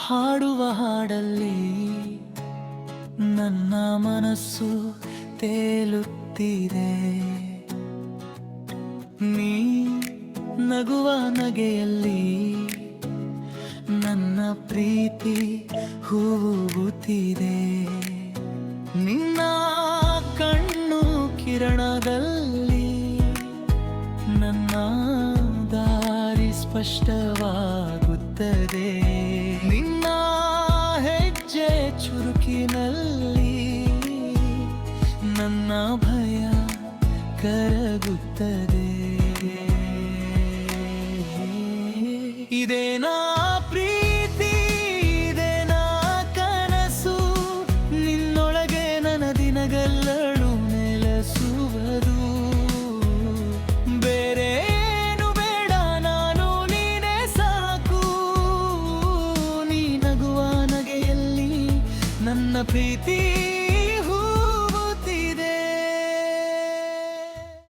ಹಾಡುವ ಹಾಡಲ್ಲಿ ನನ್ನ ಮನಸ್ಸು ತೇಲುತ್ತಿದೆ. ನೀ ನಗುವ ನಗೆಯಲ್ಲಿ ನನ್ನ ಪ್ರೀತಿ ಹೂಗುತ್ತಿದೆ. ನಿನ್ನ ಕಣ್ಣು ಕಿರಣದಲ್ಲಿ ನನ್ನ ದಾರಿ ಸ್ಪಷ್ಟವಾಗುತ್ತದೆ. ನಿನ್ನ ಹೆಜ್ಜೆ ಚುರುಕಿನಲ್ಲಿ ನನ್ನ ಭಯ ಕರಗುತ್ತದೆ. ಇದೇನಾ ಪ್ರೀತಿ, ಇದೇನಾ ಕನಸು, ನಿನ್ನೊಳಗೆ ನನ್ನ ದಿನಗಳೆರಡು ನೆಲೆಸುವುದು. ಬೇರೇನು ಬೇಡ, ನಾನು ನೀನೇ ಸಾಕು. ನೀ ನಗುವ ನಗೆಯಲ್ಲಿ ನನ್ನ ಪ್ರೀತಿ